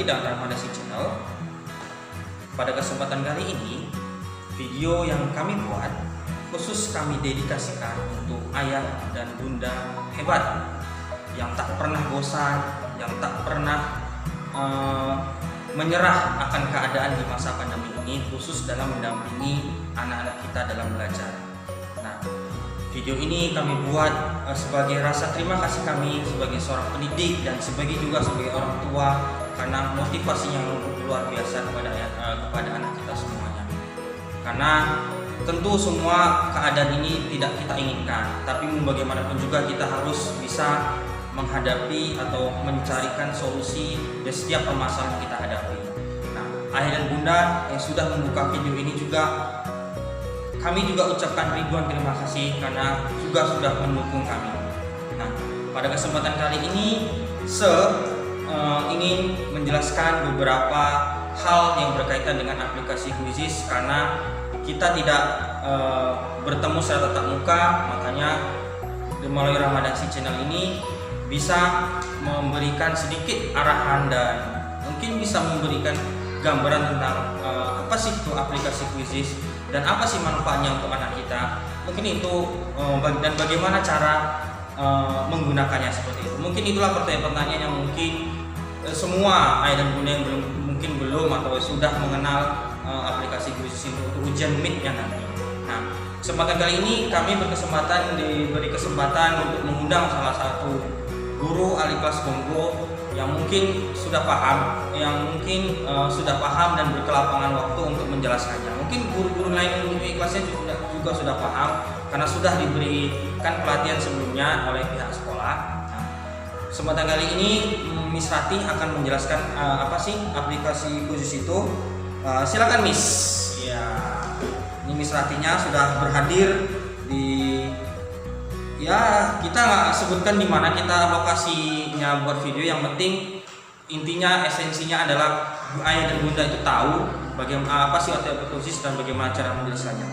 lagi dengan Rahmadasi Channel. Pada kesempatan kali ini, video yang kami buat khusus kami dedikasikan untuk ayah dan bunda hebat yang tak pernah bosan, yang tak pernah menyerah akan keadaan di masa pandemi ini, khusus dalam mendampingi anak-anak kita dalam belajar. Nah, video ini kami buat sebagai rasa terima kasih kami sebagai seorang pendidik dan sebagai orang tua, karena motivasi yang luar biasa kepada anak kita semuanya. Karena tentu semua keadaan ini tidak kita inginkan, tapi bagaimanapun juga kita harus bisa menghadapi atau mencarikan solusi dari setiap permasalahan yang kita hadapi. Nah, ayah dan bunda yang sudah membuka video ini juga, kami juga ucapkan ribuan terima kasih karena juga sudah mendukung kami. Nah, pada kesempatan kali ini ingin menjelaskan beberapa hal yang berkaitan dengan aplikasi Quizizz, karena kita tidak bertemu secara tatap muka, makanya melalui Rahmadasi Channel ini bisa memberikan sedikit arahan dan mungkin bisa memberikan gambaran tentang apa sih itu aplikasi Quizizz dan apa sih manfaatnya untuk anak kita. Mungkin itu dan bagaimana cara menggunakannya seperti itu. Mungkin itulah pertanyaan-pertanyaan yang mungkin semua ayah dan bunda yang belum atau sudah mengenal aplikasi Quizizz itu untuk ujian Meet-nya nanti. Nah, kesempatan kali ini kami diberi kesempatan untuk mengundang salah satu guru ahli kelas Kongo yang mungkin sudah paham, dan berkelapangan waktu untuk menjelaskannya. Mungkin guru-guru lain yang mempunyai kelasnya juga sudah paham karena sudah diberikan pelatihan sebelumnya oleh pihak sekolah. Nah, kesempatan kali ini Miss Rati akan menjelaskan apa sih aplikasi Quizizz itu. Silakan Miss. Ya, ini Miss Ratinya sudah berhadir di. Ya, kita nggak sebutkan di mana kita lokasinya buat video. Yang penting intinya esensinya adalah ayah dan bunda itu tahu bagaimana apa sih aplikasi Quizizz dan bagaimana cara menjelaskannya.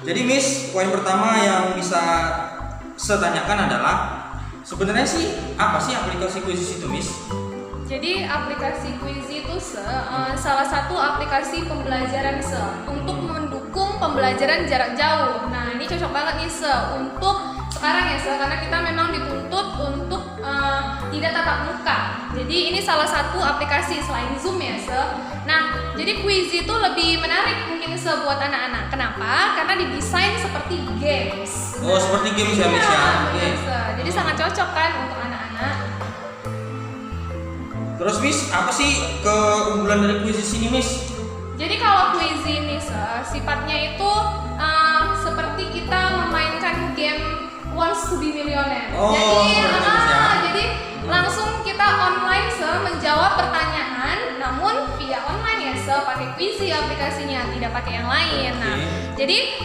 Jadi Miss, poin pertama yang bisa saya tanyakan adalah sebenarnya sih apa sih aplikasi Quizizz itu, Miss? Jadi aplikasi Quizizz itu salah satu aplikasi pembelajaran untuk mendukung pembelajaran jarak jauh. Nah, ini cocok banget nih untuk sekarang ya karena kita memang dituntut untuk tidak tatap muka. Jadi ini salah satu aplikasi selain Zoom ya Nah, jadi Quizizz itu lebih menarik mungkin buat anak-anak. Kenapa? Karena didesain seperti games. Oh, seperti games ya Miss ya. Okay. Jadi sangat cocok kan untuk anak-anak. Terus Miss, apa sih keunggulan dari Quizizz ini Miss? Jadi kalau Quizizz ini sifatnya itu seperti kita memainkan game Wants to be Millionaire. Jadi langsung kita online menjawab pertanyaan, namun via online ya pakai Quizizz aplikasinya, tidak pakai yang lain. Nah, jadi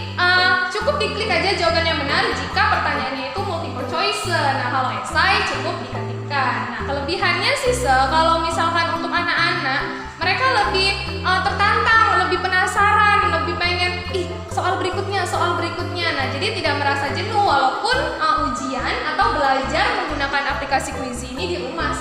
cukup diklik aja jawaban yang benar jika pertanyaannya itu multiple choice. Nah, kalau esai cukup diketikkan. Nah, kelebihannya sih kalau misalkan untuk anak-anak, mereka lebih tertantang, lebih penasaran, lebih pengen soal berikutnya. Nah, jadi tidak merasa jenuh walaupun ujian atau belajar menggunakan aplikasi Quizizz ini di rumah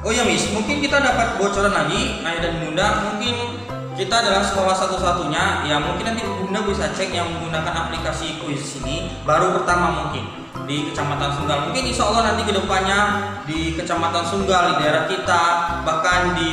Oh ya Miss, mungkin kita dapat bocoran lagi ayah dan bunda, mungkin kita adalah sekolah satu-satunya ya, mungkin nanti bunda bisa cek yang menggunakan aplikasi Quizizz ini baru pertama mungkin di Kecamatan Sunggal. Mungkin insya Allah nanti kedepannya di Kecamatan Sunggal, di daerah kita, bahkan di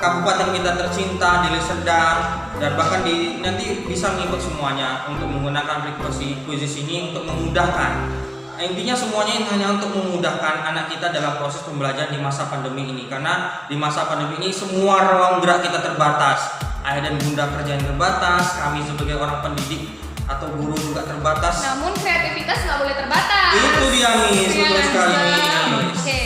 kabupaten kita tercinta, di Liserdang, dan bahkan nanti bisa mengikut semuanya untuk menggunakan aplikasi Quizizz ini untuk memudahkan. Intinya semuanya ini hanya untuk memudahkan anak kita dalam proses pembelajaran di masa pandemi ini, karena di masa pandemi ini semua ruang gerak kita terbatas. Ayah dan bunda kerjaan terbatas, kami sebagai orang pendidik atau guru juga terbatas. Namun kreativitas nggak boleh terbatas. Itu dia Miss, betul sekali Miss. Oke.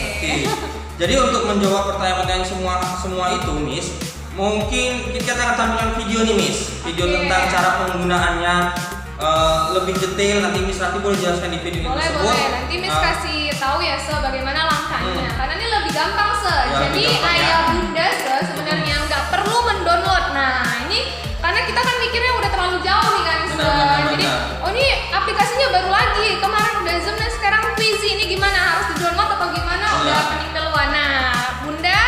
Jadi untuk menjawab pertanyaan semua itu Miss, mungkin kita akan tampilkan video nih Miss, video tentang cara penggunaannya lebih detail. Nanti Miss Rati boleh jelaskan di video tersebut. Boleh. Nanti Miss kasih tahu ya bagaimana langkahnya. Karena ini lebih gampang Ya, jadi ayah bunda sebenarnya nggak perlu mendownload. Nah, ini karena kita kan mikirnya udah terlalu jauh nih kan. Jadi ini aplikasinya baru lagi. Kemarin udah Zoom dan sekarang Quizizz, ini gimana? Harus di-download atau gimana? Udah pening duluan. Nah, bunda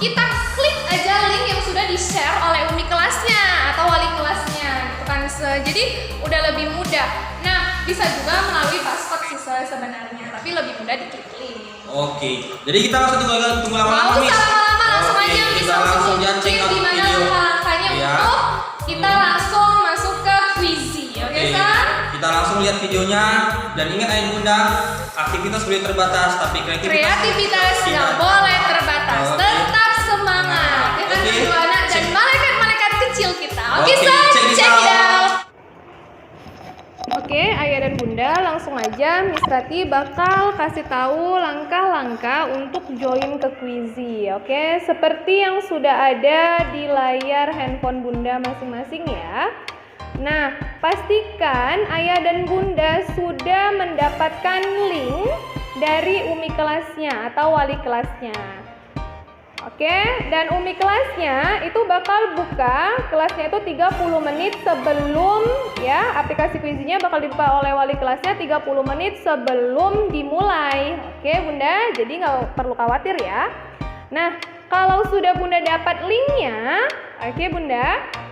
kita klik aja link yang sudah di-share oleh uni kelasnya atau wali kelasnya gitu kan. Jadi udah lebih mudah. Nah, bisa juga melalui password sih sebenarnya, tapi lebih mudah diklik link. Oke, jadi kita langsung tunggu lama-lama, Nggak Miss. usah lama-lama, langsung Oke, aja kita langsung aja check out di mana video. langkahnya Ya. untuk kita langsung masuk ke Quizy. Oke, San? Kita langsung lihat videonya dan ingat ayah bunda, aktivitas boleh terbatas tapi Kreativitas nggak boleh terbatas. Oke. Tetap semangat. Ya kan, Oke. kedua anak dan Cek. malaikat-malaikat kecil kita. Oke, Oke, San? check it Check it out. out. Oke, ayah dan bunda, langsung aja Miss Rati bakal kasih tahu langkah-langkah untuk join ke Quizy. Oke, seperti yang sudah ada di layar handphone bunda masing-masing ya. Nah, pastikan ayah dan bunda sudah mendapatkan link dari umi kelasnya atau wali kelasnya. Oke, dan umi kelasnya itu bakal buka kelasnya itu 30 menit sebelum ya, aplikasi Quizy-nya bakal dibuka oleh wali kelasnya 30 menit sebelum dimulai. Oke, bunda, jadi nggak perlu khawatir ya. Nah, kalau sudah bunda dapat linknya, oke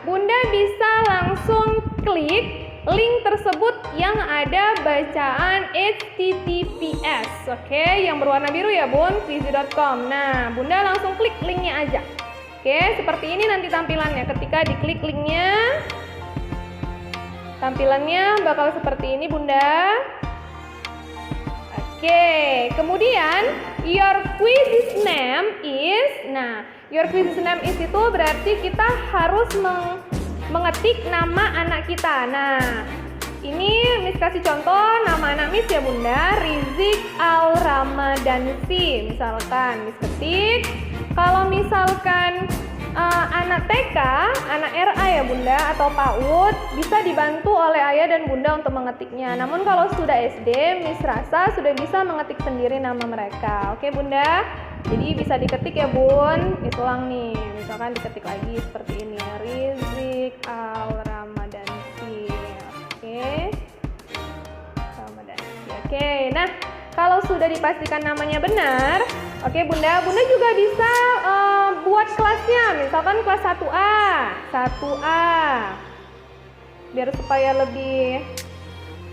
bunda bisa langsung klik link tersebut yang ada bacaan HTTPS, oke, yang berwarna biru ya bun, quizy.com. Nah, bunda langsung klik linknya aja. Oke, seperti ini nanti tampilannya. Ketika diklik linknya, tampilannya bakal seperti ini bunda. Oke, kemudian your quiz name is, nah, your quiz name is itu berarti kita harus mengetik nama anak kita. Nah, ini Miss kasih contoh nama anak Miss ya bunda, Rizik Al Ramadansi. Misalkan Miss ketik. Kalau misalkan anak TK, anak RA ya bunda atau PAUD, bisa dibantu oleh ayah dan bunda untuk mengetiknya. Namun kalau sudah SD, Miss rasa sudah bisa mengetik sendiri nama mereka. Oke bunda, jadi bisa diketik ya bun. Miss ulang nih, misalkan diketik lagi seperti ini, Rizik Al Ramadansi. Oke, Ramadansi. Oke, nah kalau sudah dipastikan namanya benar, oke bunda juga bisa buat kelasnya, misalkan kelas 1A, biar supaya lebih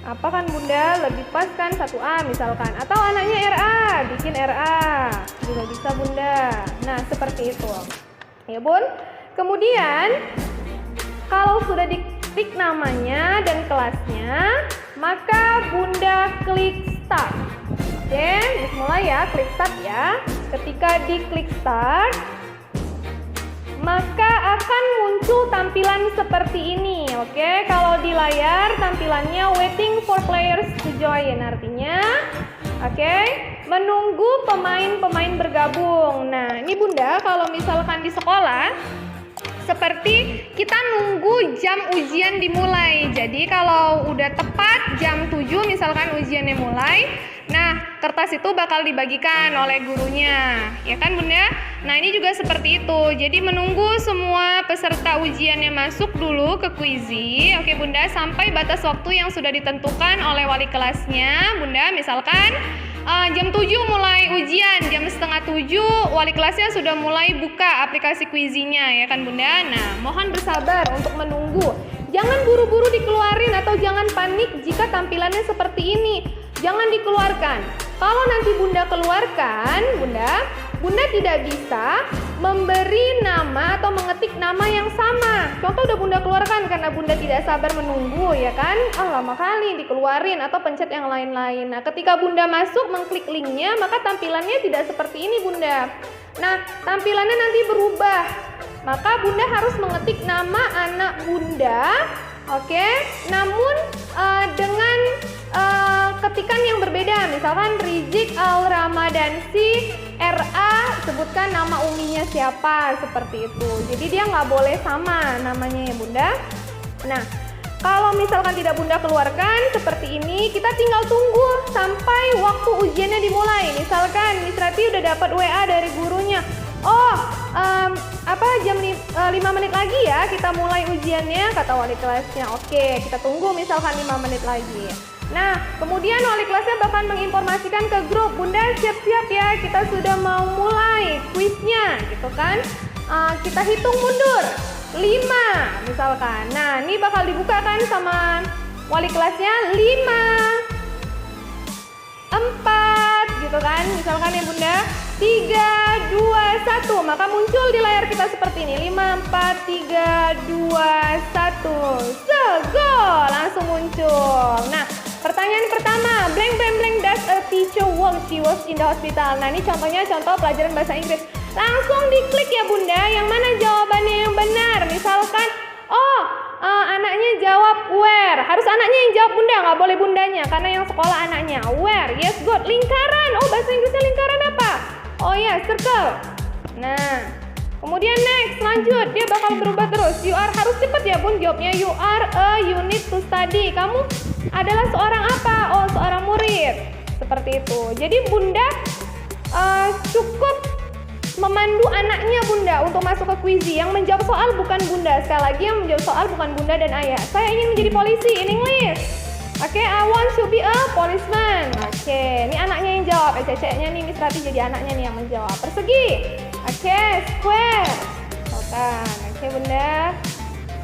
apa kan bunda, lebih pas kan 1A misalkan, atau anaknya RA, bikin RA juga bisa bunda. Nah seperti itu ya bun. Kemudian kalau sudah diklik namanya dan kelasnya, maka bunda klik start. Oke, mulai ya, klik start ya. Ketika diklik start, maka akan muncul tampilan seperti ini. Oke, kalau di layar tampilannya waiting for players to join, artinya oke, menunggu pemain-pemain bergabung. Nah, ini bunda kalau misalkan di sekolah seperti kita nunggu jam ujian dimulai. Jadi kalau udah tepat jam 7 misalkan ujiannya mulai, nah kertas itu bakal dibagikan oleh gurunya, ya kan bunda? Nah ini juga seperti itu. Jadi menunggu semua peserta ujiannya masuk dulu ke Quizy, oke bunda, sampai batas waktu yang sudah ditentukan oleh wali kelasnya. Bunda misalkan jam 7 mulai ujian, jam setengah 7 wali kelasnya sudah mulai buka aplikasi Quizy-nya, ya kan bunda? Nah mohon bersabar untuk menunggu. Jangan buru-buru dikeluarin atau jangan panik jika tampilannya seperti ini. Jangan dikeluarkan. Kalau nanti bunda keluarkan, bunda tidak bisa memberi nama atau mengetik nama yang sama. Contoh udah bunda keluarkan karena bunda tidak sabar menunggu, ya kan? Lama kali dikeluarin atau pencet yang lain-lain. Nah, ketika bunda masuk mengklik linknya, maka tampilannya tidak seperti ini bunda. Nah, tampilannya nanti berubah. Maka bunda harus mengetik nama anak bunda, oke? Namun dengan ketikan yang berbeda, misalkan Rizik Al Ramadansi RA, sebutkan nama uminya siapa, seperti itu. Jadi dia nggak boleh sama namanya ya bunda. Nah, kalau misalkan tidak bunda keluarkan seperti ini, kita tinggal tunggu sampai waktu ujiannya dimulai. Misalkan Miss Rati udah dapat WA dari gurunya, jam 5 menit lagi ya kita mulai ujiannya, kata wali kelasnya. Oke, kita tunggu misalkan 5 menit lagi. Nah, kemudian wali kelasnya bahkan menginformasikan ke grup, bunda siap-siap ya, kita sudah mau mulai kuisnya, gitu kan. Kita hitung mundur 5 misalkan. Nah, ini bakal dibuka kan sama wali kelasnya 5 4 gitu kan, misalkan ya Bunda. 3, 2, 1, maka muncul di layar kita seperti ini. 5, 4, 3, 2, 1. Go! Langsung muncul. Nah, pertanyaan pertama, blank blank blank does a teacher work? She was in the hospital. Nah, ini contohnya contoh pelajaran bahasa Inggris. Langsung diklik ya Bunda, yang mana jawabannya yang benar. Misalkan, anaknya jawab where. Harus anaknya yang jawab Bunda, nggak boleh bundanya, karena yang sekolah anaknya. Where, yes good. Lingkaran, bahasa Inggrisnya lingkaran apa? Oh ya, circle. Nah, kemudian next, lanjut, dia bakal berubah terus. You are, harus cepat ya Bun jawabnya. You are a unit to study. Kamu adalah seorang apa? Oh, seorang murid. Seperti itu. Jadi Bunda cukup memandu anaknya Bunda untuk masuk ke Quizy. Yang menjawab soal bukan Bunda. Sekali lagi, yang menjawab soal bukan Bunda dan Ayah. Saya ingin menjadi polisi in English. Oke, I want to be a policeman. Oke, ini anaknya yang jawab. Ceceknya nih, Miss Rati jadi anaknya nih yang menjawab. Persegi. Oke, square. Oke Bunda.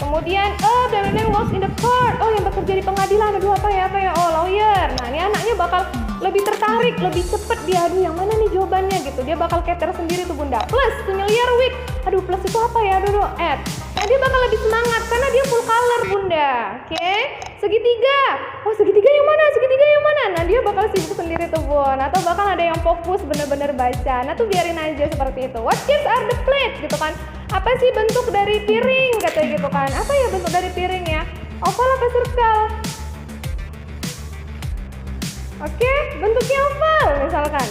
Kemudian, blank works in the court. Oh, yang bekerja di pengadilan. Aduh, apa ya? Oh, lawyer. Nah, ini anaknya bakal lebih tertarik, lebih cepet dia. Aduh, yang mana nih jawabannya gitu. Dia bakal keter sendiri tuh Bunda. Plus, familiar with. Aduh, plus itu apa ya? Aduh, add. Nah, dia bakal lebih semangat karena dia full color Bunda. Oke, segitiga. Oh, segitiga yang mana? Segitiga yang mana? Nah, dia bakal sibuk sendiri tuh Bun. Atau bakal ada yang fokus bener-bener baca. Nah, tuh biarin aja seperti itu. What shapes are the plate? Gitu kan. Apa sih bentuk dari piring? Katanya gitu kan. Apa ya bentuk dari piring ya? Oval apa circle? Oke, bentuknya oval misalkan.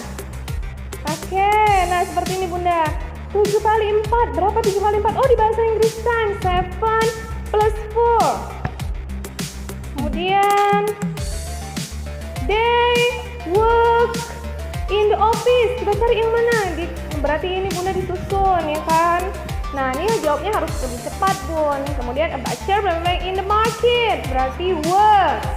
Oke, nah seperti ini Bunda. 7 kali 4, berapa 7 kali 4? Oh, di bahasa Inggris kan 7 plus 4. Kemudian they work in the office. Kita cari yang mana? Berarti ini Bunda disusun ya kan. Nah, ini jawabnya harus lebih cepat Bun. Kemudian a butcher in the market, berarti works.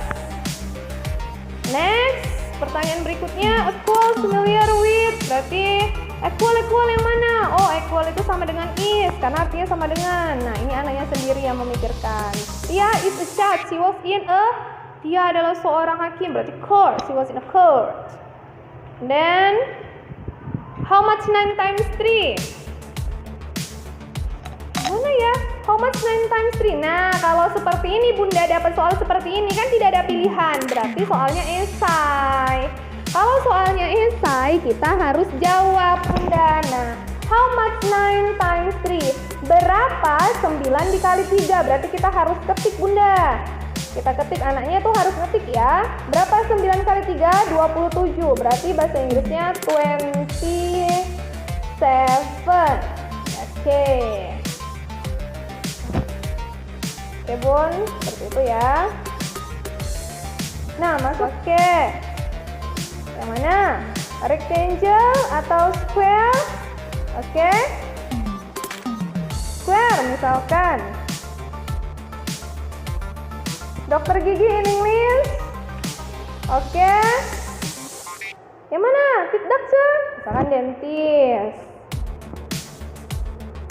Next, pertanyaan berikutnya, equal familiar with, berarti equal yang mana? Oh, equal itu sama dengan is, karena artinya sama dengan. Nah, ini anaknya sendiri yang memikirkan. Tia is a judge, she was in a, Tia adalah seorang hakim, berarti court, she was in a court. Then, how much 9 times 3? Mana ya? How much 9 times 3? Nah, kalau seperti ini Bunda dapat soal seperti ini kan tidak ada pilihan. Berarti soalnya esai. Kalau soalnya esai kita harus jawab Bunda. Nah, how much 9 times 3? Berapa 9 dikali 3? Berarti kita harus ketik Bunda. Kita ketik, anaknya tuh harus ngetik ya. Berapa 9 kali 3? 27. Berarti bahasa Inggrisnya 27. Oke. Oke Bun, seperti itu ya. Nah, masuk. Oke. Yang mana? Rectangle atau square? Oke. Square misalkan. Dokter gigi in English. Oke. Yang mana? Teeth doctor? Misalkan dentist.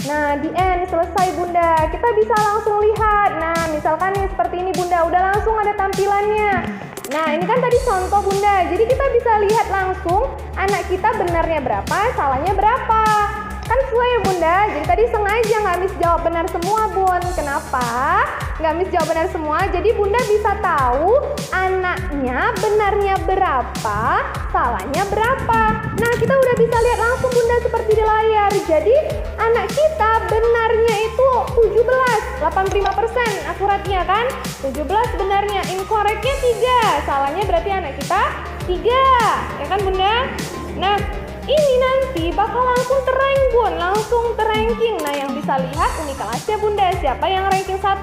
Nah, di end selesai Bunda. Kita bisa langsung lihat. Nah, misalkan nih seperti ini Bunda, udah langsung ada tampilannya. Nah, ini kan tadi contoh Bunda. Jadi kita bisa lihat langsung anak kita benarnya berapa, salahnya berapa. Kan sesuai ya Bunda. Jadi tadi sengaja nggak Miss jawab benar semua Bun. Kenapa? Nggak Miss jawab benar semua. Jadi Bunda bisa tahu anaknya benarnya berapa, salahnya berapa. Nah, kita udah bisa lihat langsung Bunda seperti di layar. Jadi anak kita benarnya itu 17, 85% akuratnya kan. 17 benarnya, incorrectnya 3, salahnya berarti anak kita 3, ya kan Bunda? Nah, ini nanti bakal langsung terrank Bun, langsung terranking. Nah, yang bisa lihat ini kelasnya Bunda, siapa yang ranking 1.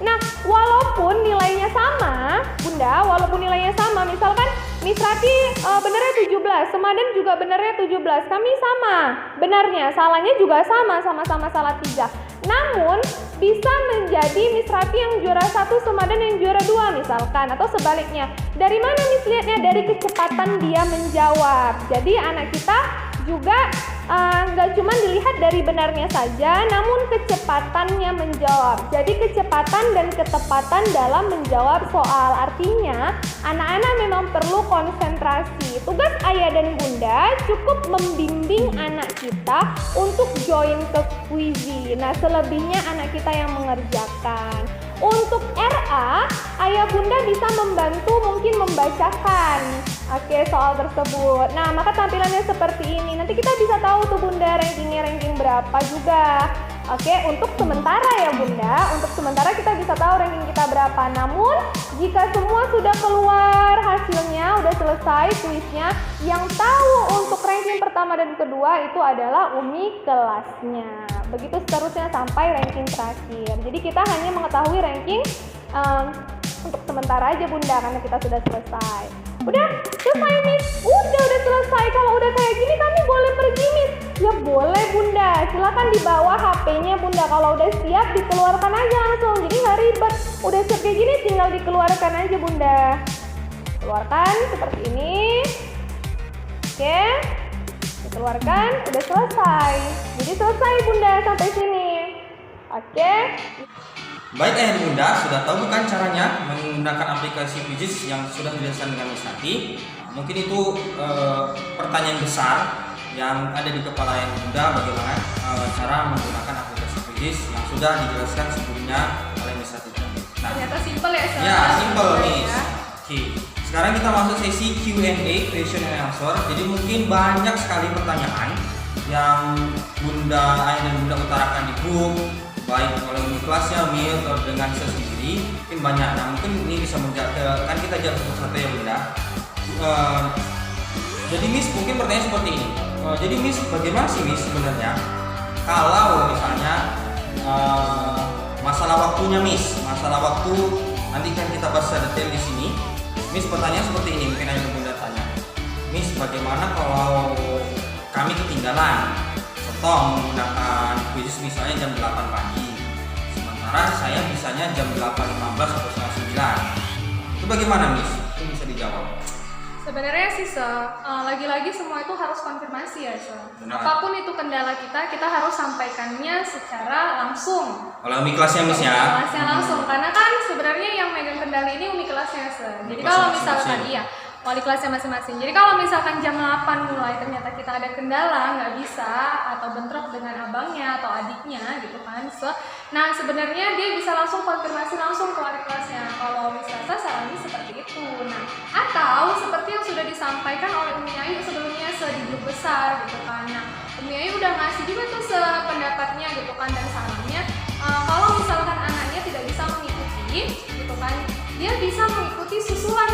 Nah, walaupun nilainya sama Bunda, walaupun nilainya sama, misalkan Miss Rati benernya 17, Semadan juga benernya 17, kami sama benarnya, salahnya juga sama-sama salah 3. Namun bisa menjadi Miss Rati yang juara 1, Semadan yang juara 2 misalkan, atau sebaliknya. Dari mana Miss lihatnya? Dari kecepatan dia menjawab. Jadi anak kita juga nggak cuma dilihat dari benarnya saja, namun kecepatannya menjawab. Jadi kecepatan dan ketepatan dalam menjawab soal. Artinya anak-anak memang perlu konsentrasi. Tugas ayah dan bunda cukup membimbing anak kita untuk join ke Quizy. Nah, selebihnya anak kita yang mengerjakan. Untuk RA, ayah bunda bisa membantu mungkin membacakan soal tersebut. Nah, maka tampilannya seperti ini. Nanti kita bisa tahu tuh bunda ranking berapa juga. Untuk sementara ya bunda, untuk sementara kita bisa tahu ranking kita berapa. Namun jika semua sudah keluar hasilnya, udah selesai kuisnya, yang tahu untuk ranking pertama dan kedua itu adalah Umi kelasnya. Begitu seterusnya sampai ranking terakhir. Jadi kita hanya mengetahui ranking untuk sementara aja bunda, karena kita sudah selesai. Udah selesai Miss? Udah selesai. Kalau udah kayak gini kami boleh pergi Miss? Ya boleh bunda, silakan dibawa HP-nya bunda. Kalau udah siap dikeluarkan aja langsung, jadi nggak ribet. Udah siap kayak gini tinggal dikeluarkan aja bunda. Keluarkan seperti ini. Oke, dikeluarkan, udah selesai. Jadi selesai bunda sampai sini. Oke. Baik ayah dan bunda, sudah tahu bukan caranya menggunakan aplikasi Quizzes yang sudah dijelaskan dengan Miss Santi? Mungkin itu pertanyaan besar yang ada di kepala ayah dan bunda, bagaimana cara menggunakan aplikasi Quizzes yang sudah dijelaskan sebelumnya oleh Miss Santi. Nah, ternyata simple ya Sir? Ya, simple Miss. Oke. Sekarang kita masuk sesi Q&A, question and answer. Jadi mungkin banyak sekali pertanyaan yang ayah dan bunda utarakan di grup, baik oleh Umi kelasnya, Umi atau dengan saya sendiri, mungkin banyak. Nah, mungkin ini bisa menjawab, kan kita jawab satu-satu ya bunda. Jadi Miss, mungkin pertanyaan seperti ini. Jadi Miss, bagaimana sih Miss sebenarnya kalau misalnya masalah waktunya Miss, masalah waktu nanti kan kita bahas secara detail di sini. Miss, pertanyaan seperti ini, mungkin ada bunda tanya, Miss, bagaimana kalau kami ketinggalan atau menggunakan Quizzes misalnya jam 8 pagi, sementara saya bisanya jam 8.15 atau setengah 9. Itu bagaimana Miss? Itu bisa dijawab. Sebenarnya sih lagi-lagi semua itu harus konfirmasi ya Benar. Apapun itu kendala kita harus sampaikannya secara langsung Oleh Umi kelasnya Miss ya? kelasnya langsung, karena kan sebenarnya yang megang kendali ini Umi kelasnya Jadi kelasnya kalau misalkan masing-masing. wali kelasnya masing-masing. Jadi kalau misalkan jam 8 mulai ternyata kita ada kendala, nggak bisa atau bentrok dengan abangnya atau adiknya gitu kan. Nah sebenarnya dia bisa langsung konfirmasi langsung ke wali kelasnya. Kalau misalnya sarannya seperti itu. Nah atau seperti yang sudah disampaikan oleh Umi Ayu sebelumnya di grup besar gitu kan. Nah Umi Ayu udah ngasih juga tuh sependapatnya gitu kan dan sarannya kalau misalkan anaknya tidak bisa mengikuti gitu kan, dia bisa mengikuti susulan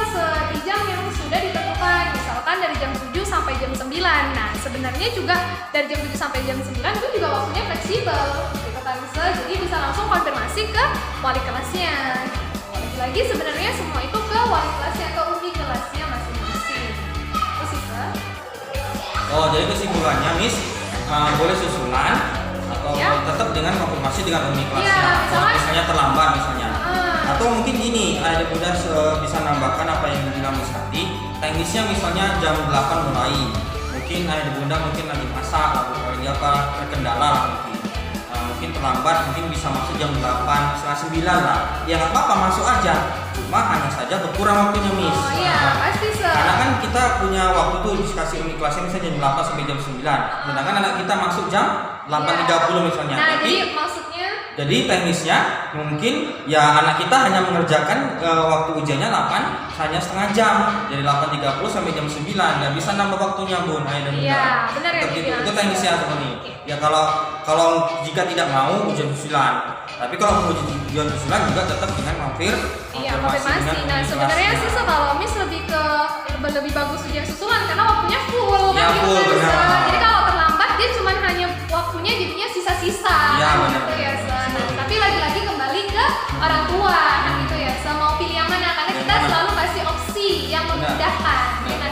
di jam yang sudah ditentukan, misalkan dari jam 7 sampai jam 9. Nah sebenarnya juga dari jam 7 sampai jam 9 itu juga waktunya fleksibel gitu kan, jadi bisa langsung konfirmasi ke wali kelasnya. Lagi sebenarnya semua itu ke wali kelasnya, ke Umi kelasnya masing-masing. Itu sih Oh, jadi kesimpulannya Miss, boleh susulan atau Ya. tetap dengan konfirmasi dengan Umi kelasnya. Ya, Misalnya terlambat misalnya. Atau mungkin gini, ada bunda bisa nambahkan apa yang dibilang Miss Santi. Teknisnya misalnya jam 8 mulai. Mungkin ada bunda mungkin lagi masak atau lagi apa terkendala lah mungkin. Mungkin terlambat, mungkin bisa masuk jam 8, setengah 9 lah. Ya nggak apa-apa, masuk aja. Cuma hanya saja berkurang waktunya Miss. Oh iya, pasti Karena kan kita punya waktu tuh dikasih Umi kelasnya misalnya jam 8 sampai jam 9. Sedangkan anak kita masuk jam 8.30 misalnya. Nah, jadi maksudnya jadi teknisnya mungkin ya anak kita hanya mengerjakan waktu ujiannya 8 hanya setengah jam, dari 8.30 sampai jam 9, nggak bisa nambah waktunya Bun, ayah dan bunda. Iya, benar ya, Tetap gitu. dibilang. Itu teknisnya seperti ini. Ya kalau jika tidak mau ujian susulan, tapi kalau mau ujian susulan juga tetap dengan mampir. iya, konfirmasi. Nah, sebenarnya sih kalau Miss lebih bagus ujian susulan karena waktunya full Ya, kan full, gitu. benar. Jadi kalau terlambat dia cuma hanya waktunya jadinya sisa-sisa Ya, kan benar. gitu ya. Nah, tapi lagi-lagi kembali ke orang tua kan gitu ya. Mau pilih yang mana karena kita Yang mana? selalu kasih opsi yang Benar. memudahkan ya kan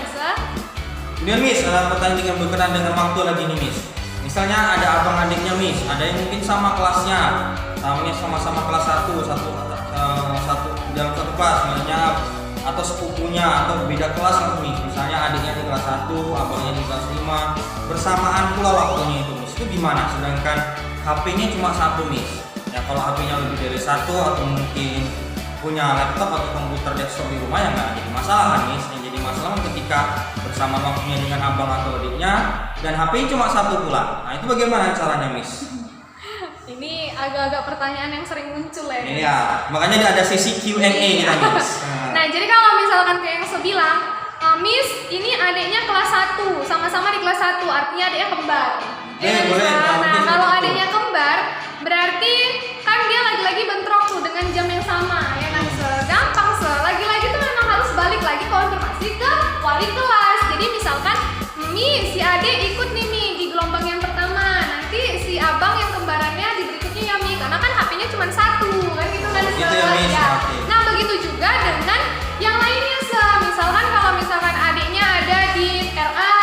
Kemudian Miss, ada pertanyaan dengan berkenaan dengan waktu lagi nih Miss. Misalnya ada abang adiknya Miss, ada yang mungkin sama kelasnya, namanya sama-sama kelas 1 dalam satu kelas, misalnya atau sepupunya atau beda kelas langsung Miss, misalnya adiknya di kelas 1, abangnya di kelas 5, bersamaan pula waktunya itu Miss, itu gimana? Sedangkan HP-nya cuma satu Miss. Ya kalau HP-nya lebih dari satu atau mungkin punya laptop atau komputer desktop di rumah ya nggak jadi masalah kan Miss. Yang jadi masalah ketika bersama waktunya dengan abang atau adiknya dan HP-nya cuma satu pula. Nah itu bagaimana caranya Miss? Ini agak-agak pertanyaan yang sering muncul ya. Iya, makanya ada sesi Q&A kita Miss. Nah, jadi kalau misalkan kayak yang saya bilang, Miss, ini adiknya kelas 1, sama-sama di kelas 1, artinya adiknya kembar. Boleh. Nah, kalau adiknya kembar, berarti kan dia lagi-lagi bentrok tuh dengan jam yang sama, ya kan? Gampang, lagi-lagi tuh memang harus balik lagi konfirmasi ke wali kelas. Jadi misalkan, Miss, si adik ikut nih Mi di gelombang yang pertama, nanti si abang yang kembarannya di berikutnya ya Mi, karena kan HP-nya cuma satu, kan gitu kan? Gitu ya, Miss. Ya. Oke. Nah, begitu juga dengan yang lainnya misalkan kalau misalkan adiknya ada di RA,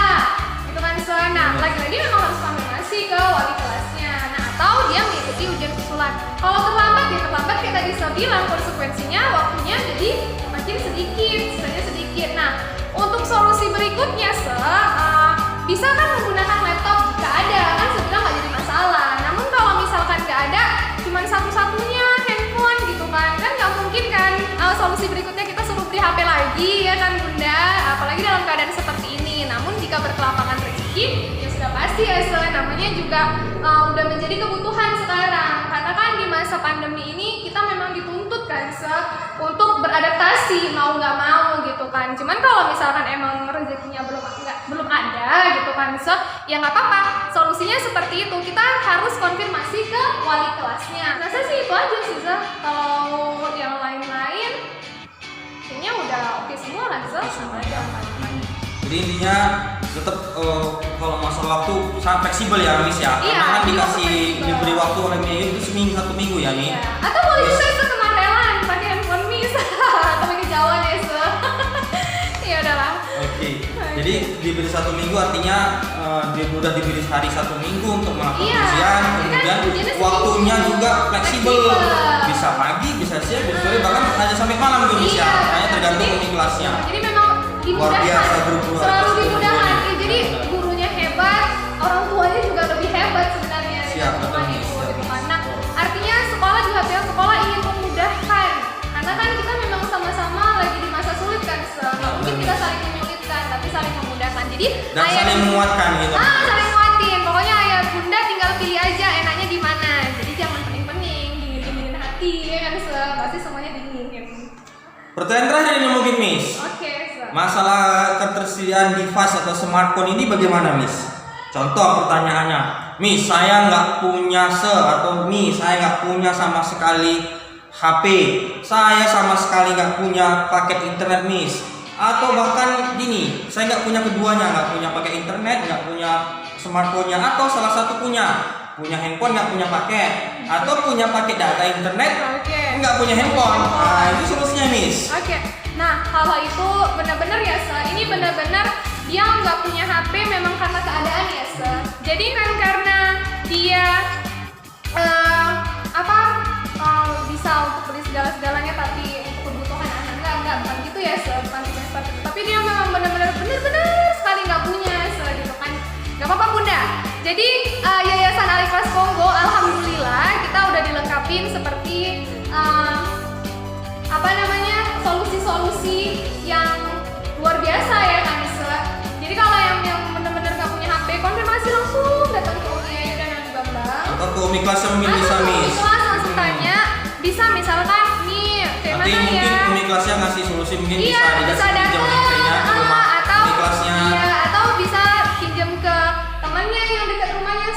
gitu kan Nah, lagi-lagi memang harus konfirmasi ke wali kelasnya. Nah, atau dia mengikuti ujian susulan. Kalau terlambat ya terlambat kayak tadi saya bilang, konsekuensinya waktunya jadi makin sedikit, sisanya sedikit. Nah, untuk solusi berikutnya bisa kan menggunakan laptop jika ada, kan sebenarnya nggak jadi masalah. Namun kalau misalkan nggak ada, cuma satu-satunya handphone gitu kan nggak mungkin kan. Solusi berikutnya kita suruh beli HP lagi ya kan Bunda, apalagi dalam keadaan seperti ini. Namun jika berkelapangan rezeki ya sudah pasti ya namanya juga udah menjadi kebutuhan sekarang, karena kan di masa pandemi ini kita memang dituntut kan untuk beradaptasi mau nggak mau gitu kan. Cuman kalau misalkan emang rezekinya belum ada gitu kan ya nggak apa-apa, solusinya seperti itu, kita harus konfirmasi ke wali kelasnya. Nah, saya sih itu aja sih kalau yang lain-lain kayaknya udah oke semua lah sama aja. Jadi intinya tetap kalau masalah waktu sangat fleksibel ya Miss ya. Iya, Karena kan dikasih fleksibel. diberi waktu oleh Miss itu seminggu 1 minggu ya Miss. Iya. Atau boleh juga itu kemarin pakai handphone Miss atau pakai Jawa ya ya udahlah. Oke. Jadi diberi 1 minggu artinya dia udah diberi hari 1 minggu untuk melakukan Iya, ujian, kan kemudian ujiannya waktunya seminggu. juga fleksibel. Fleksibel. Bisa pagi, bisa siang, bisa sore, bahkan ada sampai malam tuh Miss ya. Hanya tergantung jadi- di kelasnya. Jadi memang Luar dimudahkan, biasa guru-guru selalu atas dimudahkan. guru-gurunya. Ya, jadi Benar. gurunya hebat, orang tuanya juga lebih hebat sebenarnya. Siap, dengan betul, hubungan Miss. itu, Siap, gitu kan. Miss. Nah, artinya sekolah juga pihak sekolah ingin memudahkan, karena kan kita memang sama-sama lagi di masa sulit kan. Nggak mungkin kita saling menyulitkan, tapi saling memudahkan. Jadi Dan saling menguatkan gitu. saling nguatin. Pokoknya ayah bunda tinggal pilih aja enaknya di mana. Jadi jangan pening-pening, dingin-dinginin hati ya kan pasti semuanya dingin. Pertanyaan terakhir ini mungkin Miss. Oke, Masalah ketersediaan device atau smartphone ini bagaimana Miss? Contoh pertanyaannya, Miss saya nggak punya atau Miss saya nggak punya sama sekali HP, saya sama sekali nggak punya paket internet Miss, atau bahkan gini, saya nggak punya keduanya, nggak punya paket internet, nggak punya smartphone-nya, atau salah satu punya handphone nggak punya paket, atau punya paket data internet Oke. nggak punya handphone. Nah itu solusinya Miss. Oke. Nah, kalau itu benar-benar ya, ini benar-benar dia nggak punya HP memang karena keadaan ya, Jadi kan karena dia bisa untuk beli segala-segalanya tapi untuk kebutuhan anak enggak bukan gitu ya, bukan tipe seperti itu. Tapi dia memang benar-benar sekali nggak punya, gitu kan. Gak apa-apa Bunda. Jadi Yayasan Al-Ikhlas Kongo, alhamdulillah kita udah dilengkapin seperti solusi-solusi yang luar biasa ya kan. Jadi kalau yang benar-benar nggak punya HP, konfirmasi langsung datang ke Umi Ayu dan Umi Bambang. Atau ke Umi kelas yang mungkin bisa Miss. Kelas langsung tanya, bisa misalkan nih kayak Nanti mana mungkin ya? Umi kelasnya ngasih solusi mungkin Iya, bisa bisa dikasih pinjam datang HP-nya ke rumah atau Umi kelasnya. iya, atau bisa pinjam ke temannya yang dekat rumahnya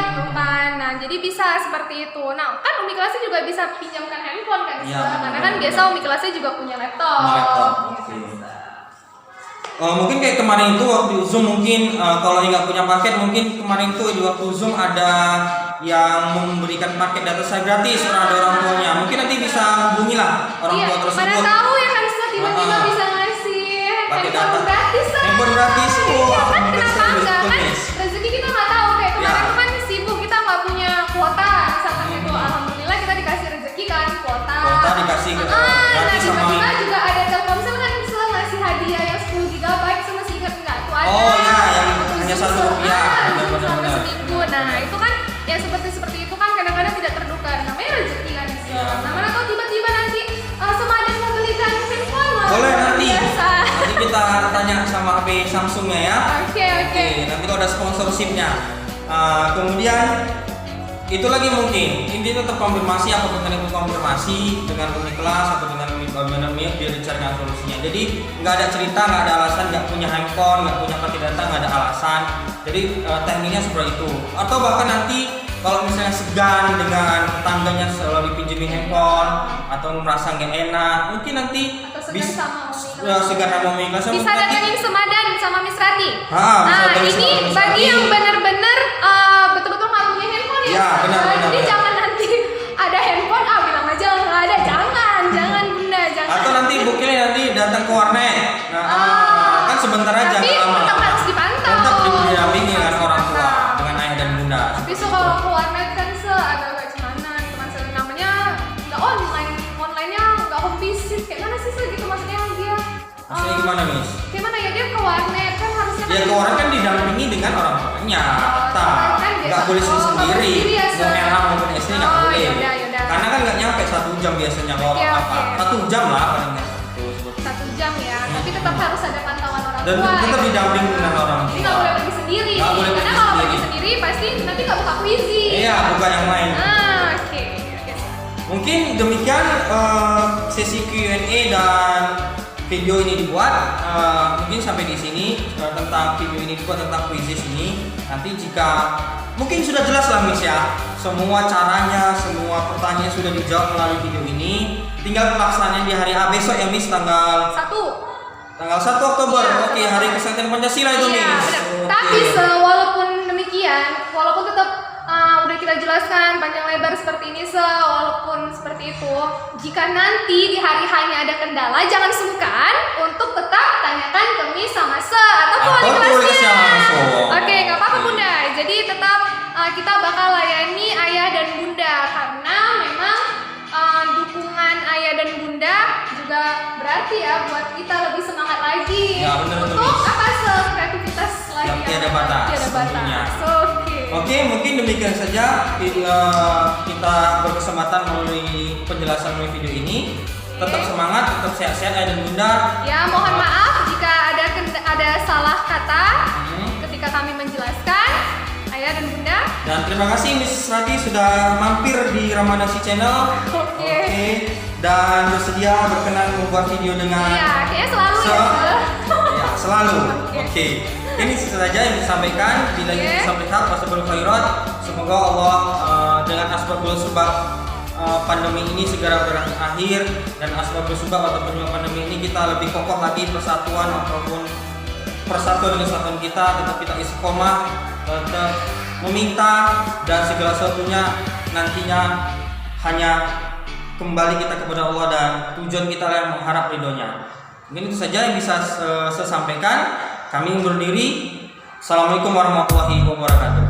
gitu kan. Nah, jadi bisa seperti itu. Nah, kan Umi kelasnya juga bisa pinjamkan handphone kan, Iya, karena kan benar. biasa Umi kelasnya juga punya laptop. Punya laptop, Gitu. oke. Mungkin kayak kemarin itu waktu Zoom mungkin kalau yang nggak punya paket mungkin kemarin itu di waktu Zoom ada yang memberikan paket data saya gratis ada orang tuanya, mungkin nanti bisa hubungilah orang Iya, tua mana tersebut. tahu ya kan tiba-tiba Ah. bisa ngasih Pakai handphone data. gratis lah. Handphone gratis, Iya wah, kan, alhamdulillah kenapa sekali, enggak betul, kan? Miss. Rezeki kita nggak tahu, kayak kemarin Ya. kan sibuk kita nggak punya kuota misalkan gitu. Alhamdulillah kita dikasih rezeki kan kuota. Kuota dikasih ke Nah gratis sama tiba-tiba juga ada Telkomsel kan Oh ya, yang Betul, hanya Zoom Rp1. Zoom Benar-benar. sampai seminggu. Nah itu kan ya seperti itu kan kadang-kadang tidak terduga. Namanya rezeki kan bisa. Ya. Nah mana tahu tiba-tiba nanti Semadan mau belikan handphone lah. Boleh Luar nanti. biasa. Nanti kita tanya sama HP Samsungnya ya. Oke. Nanti kalau ada sponsorshipnya. Kemudian itu lagi mungkin intinya tetap konfirmasi apapun yang konfirmasi dengan unit kelas atau dengan unit bangunan biar dicarikan solusinya. Jadi nggak ada cerita, nggak ada alasan, nggak punya handphone, nggak punya kartu data, nggak ada alasan. Jadi tekniknya seperti itu. Atau bahkan nanti kalau misalnya segan dengan tetangganya selalu dipinjemin handphone atau merasa nggak enak, mungkin nanti Atau segan sama Umi. segan sama Umi kelas Bisa datangin Semadan sama Miss Rati. bisa Nah datangin ini sama Miss bagi Rati. yang benar-benar betul-betul nggak punya handphone ya. Ya, benar. Jadi jangan nanti ada handphone bilang aja nggak ada. Jangan Bunda, jangan. Atau nanti bukilnya nanti datang ke warnet. Kan sebentar aja, Tapi nggak lama. tetap harus dipantau. Tetap didampingi dengan Harus orang tua, dipantau. dengan ayah dan bunda. Tapi kalau ke warnet kan agak-agak gimana gitu kan namanya nggak online-nya nggak home visit kayak mana sih gitu maksudnya dia. Maksudnya gimana, Miss? Kayak mana ya dia ke warnet kan harusnya Ya ke warnet kan didampingi dengan orang tuanya. kan biasa. Nggak boleh Oh, nggak boleh sendiri. sendiri ya, Mau merah maupun SD nggak Oh, boleh. yaudah. Karena kan nggak nyampe 1 jam biasanya kalau Oke, apa. oke. 1 jam lah paling nggak. 1 jam ya, tapi tetap harus ada pantauan orang Dan tua. tetap ya. didampingi dengan orang Jadi tua. nggak boleh pergi sendiri. Nggak boleh Karena pergi kalau sendiri. pergi sendiri pasti nanti nggak buka puisi. Iya, bukan yang lain. Oke. Mungkin demikian sesi Q&A dan video ini dibuat. Mungkin sampai di sini tentang video ini dibuat tentang kuisis ini. Nanti jika mungkin sudah jelas lah Miss ya, semua caranya, semua pertanyaan sudah dijawab melalui video ini. Tinggal pelaksanaannya di hari A besok ya Miss, tanggal 1 Oktober. Iya, Oke, Hari Kesehatan Pancasila itu Iya, Miss. benar. Oke. Tapi walaupun demikian, walaupun tetap udah kita jelaskan panjang lebar seperti ini, walaupun seperti itu, jika nanti di hari hanya ada kendala, jangan sungkan untuk tetap tanyakan ke Miss sama atau ke wali Atau ke wali kelasnya kelasnya. langsung. Oke, nggak apa-apa Bunda. Jadi tetap kita bakal layani ayah dan bunda karena memang dukungan ayah dan bunda juga berarti ya buat kita lebih semangat lagi Ya, benar, untuk Miss. kreativitas lagi Yang tiada batas, Tiada tentunya. batas. Oke. Oke, mungkin demikian saja kita berkesempatan melalui penjelasan melalui video ini. Tetap semangat, tetap sehat-sehat ayah dan bunda. Ya, mohon maaf jika ada salah kata ketika kami menjelaskan ayah dan bunda. Dan terima kasih Miss Rati sudah mampir di Ramadasi Channel. Oke. Dan bersedia berkenan membuat video dengan Iya, kayaknya selalu ya. ya, selalu. Oke. Oke. Ini saja yang disampaikan. Bila Oke. kita sampaikan wassalul khairat. Semoga Allah dengan asbabul sebab pandemi ini segera berakhir dan asbabul sebab atau penyebab pandemi ini kita lebih kokoh lagi persatuan ataupun persatuan dengan kesatuan kita, tetap kita istiqomah, tetap meminta dan segala sesuatunya nantinya hanya kembali kita kepada Allah dan tujuan kita yang mengharap ridhonya. Mungkin itu saja yang bisa saya sampaikan. Kami undur diri. Assalamualaikum warahmatullahi wabarakatuh.